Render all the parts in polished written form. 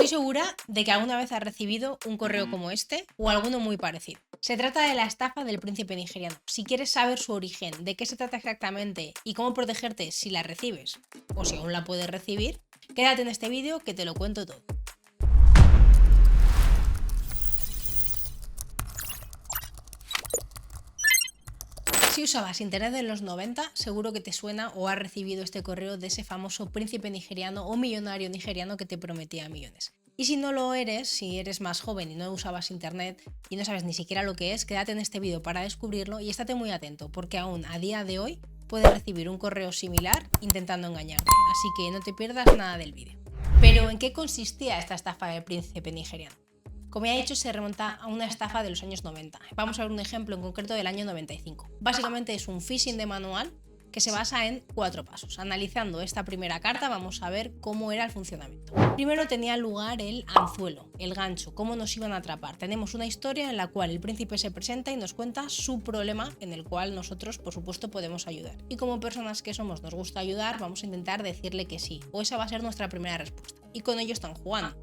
Estoy segura de que alguna vez has recibido un correo como este o alguno muy parecido. Se trata de la estafa del príncipe nigeriano. Si quieres saber su origen, de qué se trata exactamente y cómo protegerte si la recibes o si aún la puedes recibir, quédate en este vídeo que te lo cuento todo. Si usabas internet en los 90, seguro que te suena o has recibido este correo de ese famoso príncipe nigeriano o millonario nigeriano que te prometía millones. Y si no lo eres, si eres más joven y no usabas internet y no sabes ni siquiera lo que es, quédate en este vídeo para descubrirlo y estate muy atento, porque aún a día de hoy puedes recibir un correo similar intentando engañarte, así que no te pierdas nada del vídeo. Pero ¿en qué consistía esta estafa del príncipe nigeriano? Como ya he dicho, se remonta a una estafa de los años 90. Vamos a ver un ejemplo en concreto del año 95. Básicamente es un phishing de manual que se basa en 4 pasos. Analizando esta primera carta vamos a ver cómo era el funcionamiento. Primero tenía lugar el anzuelo, el gancho, cómo nos iban a atrapar. Tenemos una historia en la cual el príncipe se presenta y nos cuenta su problema, en el cual nosotros, por supuesto, podemos ayudar. Y como personas que somos, nos gusta ayudar, vamos a intentar decirle que sí, o esa va a ser nuestra primera respuesta. Y con ello están jugando.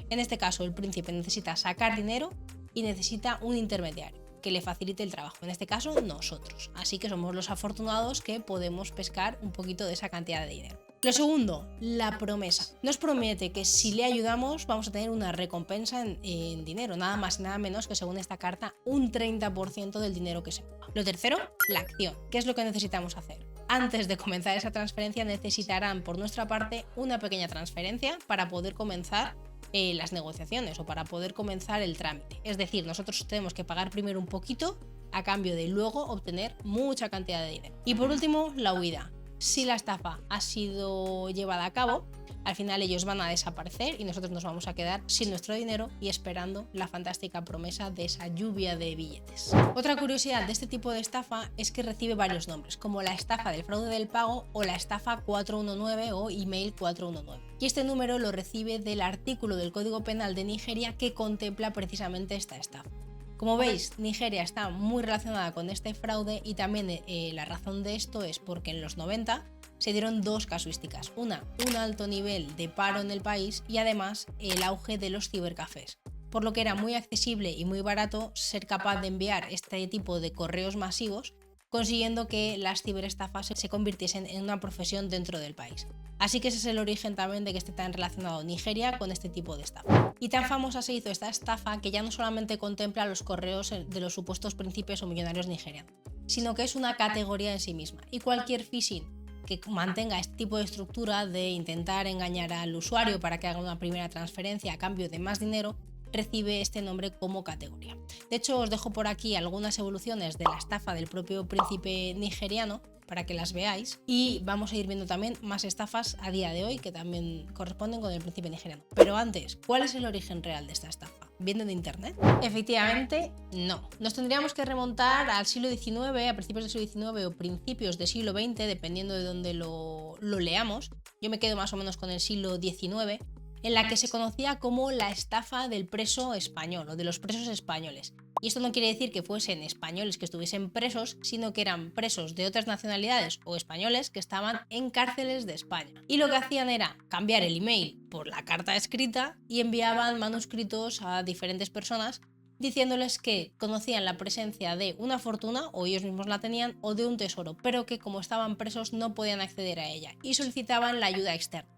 En este caso, el príncipe necesita sacar dinero y necesita un intermediario que le facilite el trabajo, en este caso nosotros, así que somos los afortunados que podemos pescar un poquito de esa cantidad de dinero. Lo segundo, la promesa. Nos promete que si le ayudamos vamos a tener una recompensa en dinero, nada más y nada menos que, según esta carta, un 30% del dinero que se mueva. Lo tercero, la acción. ¿Qué es lo que necesitamos hacer? Antes de comenzar esa transferencia necesitarán por nuestra parte una pequeña transferencia para poder comenzar las negociaciones o para poder comenzar el trámite. Es decir, nosotros tenemos que pagar primero un poquito a cambio de luego obtener mucha cantidad de dinero. Y por último, la huida. Si la estafa ha sido llevada a cabo, al final ellos van a desaparecer y nosotros nos vamos a quedar sin nuestro dinero y esperando la fantástica promesa de esa lluvia de billetes. Otra curiosidad de este tipo de estafa es que recibe varios nombres, como la estafa del fraude del pago o la estafa 419 o email 419. Y este número lo recibe del artículo del Código Penal de Nigeria que contempla precisamente esta estafa. Como veis, Nigeria está muy relacionada con este fraude y también la razón de esto es porque en los 90 se dieron dos casuísticas. Una, un alto nivel de paro en el país y además el auge de los cibercafés, por lo que era muy accesible y muy barato ser capaz de enviar este tipo de correos masivos, consiguiendo que las ciberestafas se convirtiesen en una profesión dentro del país. Así que ese es el origen también de que esté tan relacionado Nigeria con este tipo de estafa. Y tan famosa se hizo esta estafa que ya no solamente contempla los correos de los supuestos príncipes o millonarios nigerianos, sino que es una categoría en sí misma. Y cualquier phishing que mantenga este tipo de estructura de intentar engañar al usuario para que haga una primera transferencia a cambio de más dinero, recibe este nombre como categoría. De hecho, os dejo por aquí algunas evoluciones de la estafa del propio príncipe nigeriano para que las veáis y vamos a ir viendo también más estafas a día de hoy que también corresponden con el príncipe nigeriano. Pero antes, ¿cuál es el origen real de esta estafa? ¿Viene de internet? Efectivamente, no. Nos tendríamos que remontar al siglo XIX, a principios del siglo XIX o principios del siglo XX, dependiendo de dónde lo leamos. Yo me quedo más o menos con el siglo XIX, en la que se conocía como la estafa del preso español o de los presos españoles. Y esto no quiere decir que fuesen españoles que estuviesen presos, sino que eran presos de otras nacionalidades o españoles que estaban en cárceles de España. Y lo que hacían era cambiar el email por la carta escrita y enviaban manuscritos a diferentes personas diciéndoles que conocían la presencia de una fortuna, o ellos mismos la tenían, o de un tesoro, pero que como estaban presos no podían acceder a ella y solicitaban la ayuda externa,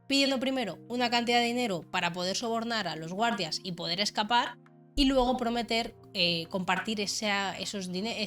pidiendo primero una cantidad de dinero para poder sobornar a los guardias y poder escapar, y luego prometer compartir ese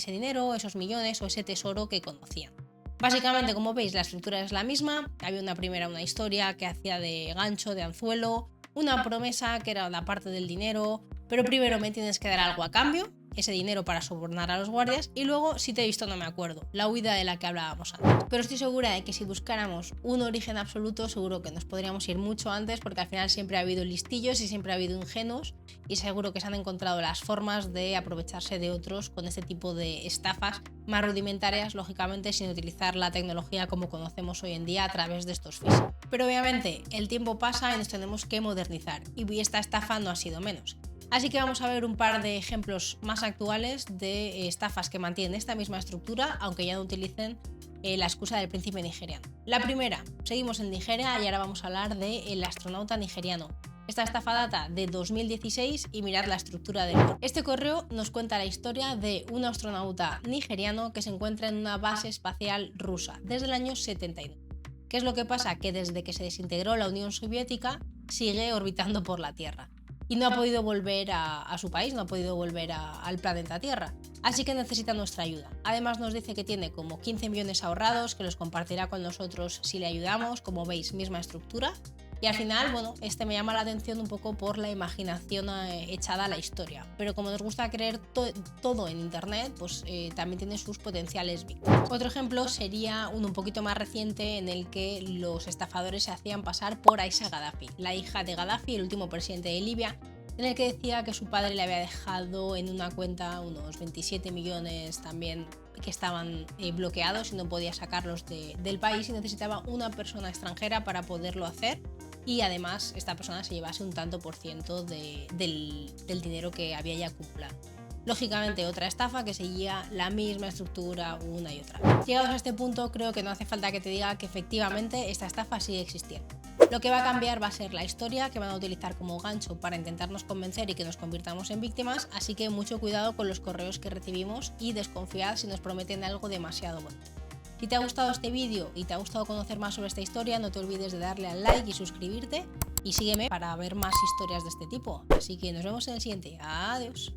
dinero, esos millones o ese tesoro que conocían. Básicamente, como veis, la estructura es la misma. Había una historia que hacía de gancho, de anzuelo, una promesa que era la parte del dinero, pero primero me tienes que dar algo a cambio, ese dinero para sobornar a los guardias, y luego, si te he visto no me acuerdo, la huida de la que hablábamos antes. Pero estoy segura de que si buscáramos un origen absoluto, seguro que nos podríamos ir mucho antes, porque al final siempre ha habido listillos y siempre ha habido ingenuos, y seguro que se han encontrado las formas de aprovecharse de otros con este tipo de estafas más rudimentarias, lógicamente sin utilizar la tecnología como conocemos hoy en día a través de estos phishing. Pero obviamente el tiempo pasa y nos tenemos que modernizar, y esta estafa no ha sido menos. Así que vamos a ver un par de ejemplos más actuales de estafas que mantienen esta misma estructura, aunque ya no utilicen la excusa del príncipe nigeriano. La primera, seguimos en Nigeria y ahora vamos a hablar del astronauta nigeriano. Esta estafa data de 2016 y mirad la estructura del correo. Este correo nos cuenta la historia de un astronauta nigeriano que se encuentra en una base espacial rusa desde el año 79. ¿Qué es lo que pasa? Que desde que se desintegró la Unión Soviética sigue orbitando por la Tierra y no ha podido volver a su país, no ha podido volver al planeta Tierra. Así que necesita nuestra ayuda. Además nos dice que tiene como 15 millones ahorrados, que los compartirá con nosotros si le ayudamos, como veis, misma estructura. Y al final, bueno, me llama la atención un poco por la imaginación echada a la historia. Pero como nos gusta creer todo en internet, pues también tiene sus potenciales víctimas. Otro ejemplo sería uno un poquito más reciente en el que los estafadores se hacían pasar por Aisha Gaddafi, la hija de Gaddafi, el último presidente de Libia, en el que decía que su padre le había dejado en una cuenta unos 27 millones también que estaban bloqueados y no podía sacarlos del país y necesitaba una persona extranjera para poderlo hacer. Y además esta persona se llevase un tanto por ciento del dinero que había ya acumulado. Lógicamente otra estafa que seguía la misma estructura una y otra vez. Llegados a este punto creo que no hace falta que te diga que efectivamente esta estafa sigue existiendo. Lo que va a cambiar va a ser la historia que van a utilizar como gancho para intentarnos convencer y que nos convirtamos en víctimas, así que mucho cuidado con los correos que recibimos y desconfiad si nos prometen algo demasiado bonito. Si te ha gustado este vídeo y te ha gustado conocer más sobre esta historia, no te olvides de darle al like y suscribirte y sígueme para ver más historias de este tipo. Así que nos vemos en el siguiente. Adiós.